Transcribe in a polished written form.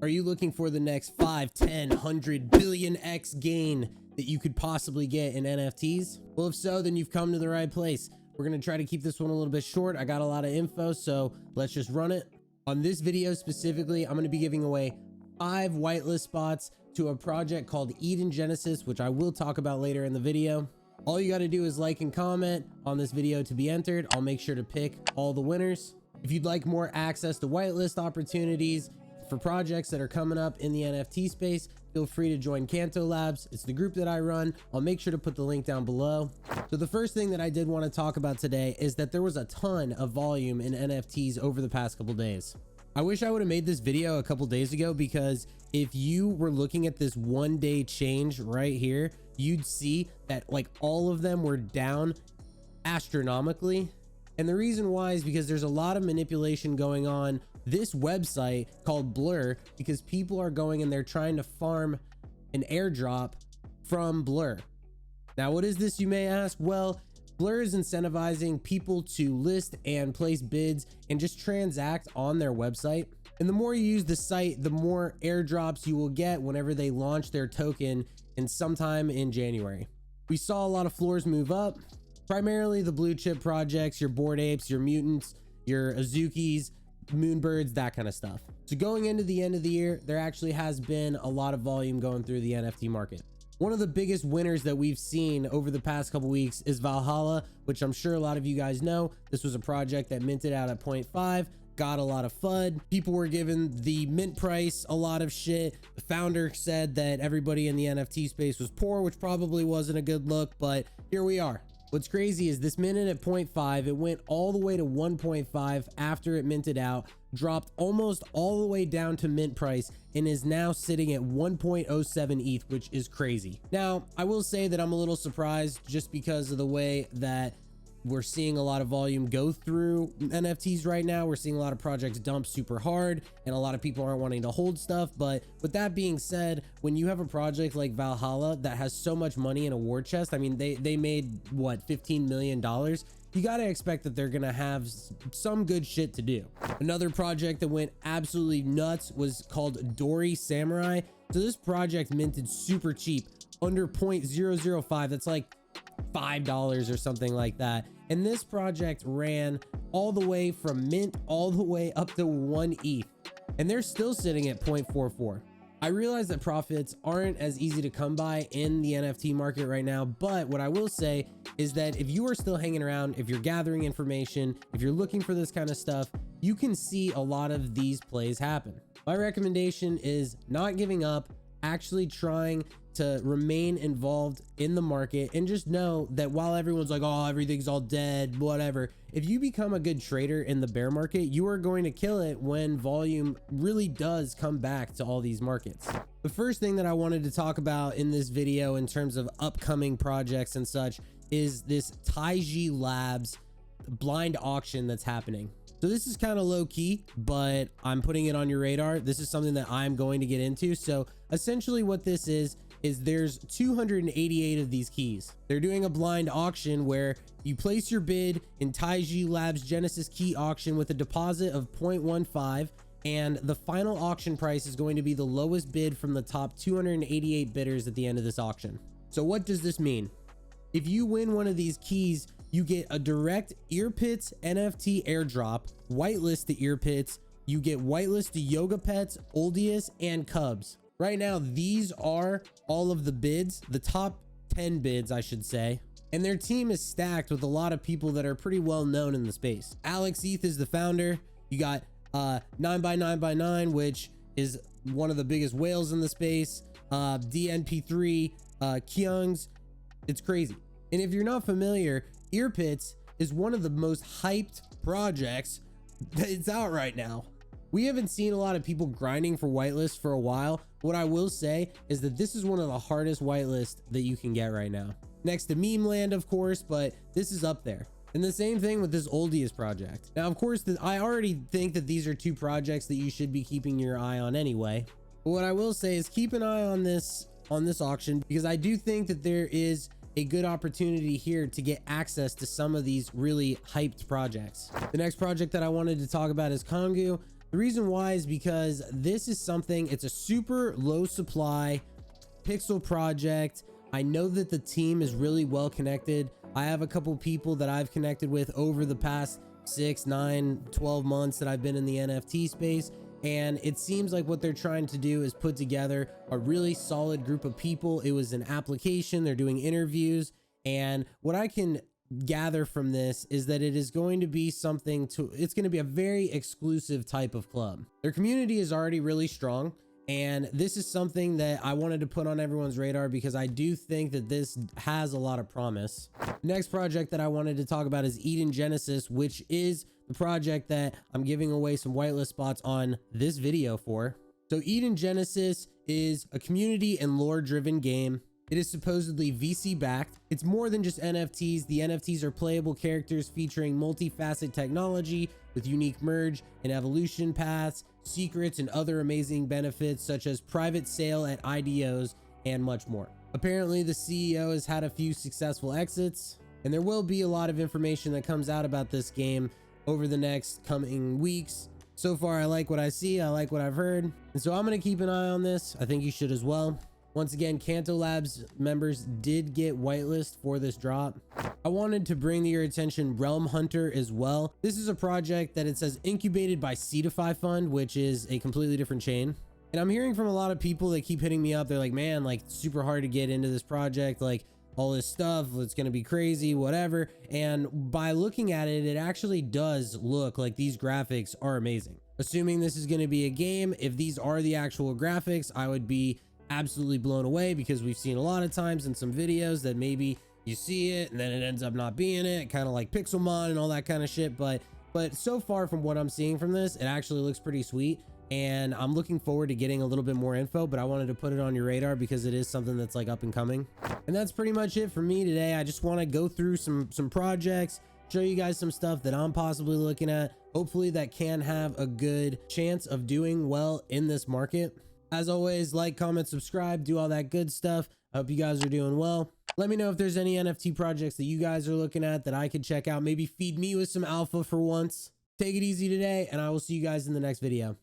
Are you looking for the next 5, 10, 100 billion X gain that you could possibly get in NFTs? Well, if so, then you've come to the right place. We're going to try to keep this one a little bit short. I got a lot of info, so let's just run it. On this video specifically, I'm going to be giving away 5 whitelist spots to a project called Eden Genesis, which I will talk about later in the video. All you got to do is like and comment on this video to be entered. I'll make sure to pick all the winners. If you'd like more access to whitelist opportunities for projects that are coming up in the NFT space, feel free to join Kanto Labs. It's the group that I run. I'll make sure to put the link down below. So the first thing that I did want to talk about today is that there was a ton of volume in NFTs over the past couple days. I wish I would have made this video a couple days ago, because if you were looking at this 1 day change right here, you'd see that like all of them were down astronomically. And the reason why is because there's a lot of manipulation going on this website called Blur, because people are going and they're trying to farm an airdrop from Blur. Now, what is this, you may ask? Well, Blur is incentivizing people to list and place bids and just transact on their website. And the more you use the site, the more airdrops you will get whenever they launch their token in sometime in January. We saw a lot of floors move up, primarily the blue chip projects, your Bored Apes, your Mutants, your Azukis, Moonbirds, that kind of stuff. So going into the end of the year, there actually has been a lot of volume going through the NFT market. One of the biggest winners that we've seen over the past couple weeks is Valhalla, which I'm sure a lot of you guys know. This was a project that minted out at 0.5, got a lot of FUD. People were giving the mint price a lot of shit. The founder said that everybody in the NFT space was poor, which probably wasn't a good look, but here we are. What's crazy is this minted at 0.5, it went all the way to 1.5 after it minted out, dropped almost all the way down to mint price, and is now sitting at 1.07 ETH, which is crazy. Now, I will say that I'm a little surprised just because of the way that we're seeing a lot of volume go through NFTs right now. We're seeing a lot of projects dump super hard, and a lot of people aren't wanting to hold stuff. But with that being said, when you have a project like Valhalla that has so much money in a war chest, I mean, they made what, $15 million? You got to expect that they're going to have some good shit to do. Another project that went absolutely nuts was called Dory Samurai. So this project minted super cheap, under 0.005. That's like $5 or something like that. And this project ran all the way from mint all the way up to 1 ETH, and they're still sitting at 0.44. I realize that profits aren't as easy to come by in the NFT market right now, but what I will say is that if you are still hanging around, if you're gathering information, if you're looking for this kind of stuff, you can see a lot of these plays happen. My recommendation is not giving up, actually trying to remain involved in the market, and just know that while everyone's like, oh, everything's all dead, whatever, if you become a good trader in the bear market, you are going to kill it when volume really does come back to all these markets. The first thing that I wanted to talk about in this video in terms of upcoming projects and such is this Taiji Labs blind auction that's happening. So this is kind of low key, but I'm putting it on your radar. This is something that I'm going to get into. So essentially what this is there's 288 of these keys. They're doing a blind auction where you place your bid in Taiji Labs Genesis key auction with a deposit of 0.15, and the final auction price is going to be the lowest bid from the top 288 bidders at the end of this auction. So what does this mean? If you win one of these keys, you get a direct Earpits NFT airdrop, whitelist to Earpits, you get whitelist to Yoga Pets, Oldius, and Cubs. Right now, these are all of the bids, the top 10 bids, I should say. And their team is stacked with a lot of people that are pretty well known in the space. Alex ETH is the founder. You got 9x9x9, which is one of the biggest whales in the space. DNP3, Kyungs. It's crazy. And if you're not familiar, Earpits is one of the most hyped projects that's out right now. We haven't seen a lot of people grinding for whitelist for a while. What I will say is that this is one of the hardest whitelists that you can get right now. Next to Meme Land, of course, but this is up there. And the same thing with this Oldius project. Now, of course, I already think that these are two projects that you should be keeping your eye on anyway. But what I will say is keep an eye on this auction, because I do think that there is a good opportunity here to get access to some of these really hyped projects. The next project that I wanted to talk about is Kongu. The reason why is because this is something, it's a super low supply pixel project. I know that the team is really well connected. I have a couple people that I've connected with over the past 6, 9, 12 months that I've been in the NFT space. And it seems like what they're trying to do is put together a really solid group of people. It was an application, they're doing interviews. And what I can gather from this is that it is going to be it's going to be a very exclusive type of club. Their community is already really strong. And this is something that I wanted to put on everyone's radar because I do think that this has a lot of promise. The next project that I wanted to talk about is Eden Genesis, which is the project that I'm giving away some whitelist spots on this video for. So Eden Genesis is a community and lore driven game. It is supposedly VC backed. It's more than just NFTs. The NFTs are playable characters featuring multifaceted technology with unique merge and evolution paths, secrets, and other amazing benefits such as private sale at IDOs and much more. Apparently, the CEO has had a few successful exits, and there will be a lot of information that comes out about this game over the next coming weeks. So far, I like what I see. I like what I've heard. And so I'm going to keep an eye on this. I think you should as well. Once again, Kanto Labs members did get whitelist for this drop. I wanted to bring to your attention Realm Hunter as well. This is a project that it says incubated by Seedify Fund, which is a completely different chain. And I'm hearing from a lot of people that keep hitting me up. They're like, man, like super hard to get into this project. Like all this stuff, it's going to be crazy, whatever. And by looking at it, it actually does look like these graphics are amazing. Assuming this is going to be a game, if these are the actual graphics, I would be absolutely blown away because we've seen a lot of times in some videos that maybe you see it and then it ends up not being it, kind of like Pixelmon and all that kind of shit. But so far from what I'm seeing from this, it actually looks pretty sweet. And I'm looking forward to getting a little bit more info, but I wanted to put it on your radar because it is something that's like up and coming. And that's pretty much it for me today. I just want to go through some projects, show you guys some stuff that I'm possibly looking at. Hopefully that can have a good chance of doing well in this market. As always, like, comment, subscribe, do all that good stuff. I hope you guys are doing well. Let me know if there's any NFT projects that you guys are looking at that I could check out. Maybe feed me with some alpha for once. Take it easy today, and I will see you guys in the next video.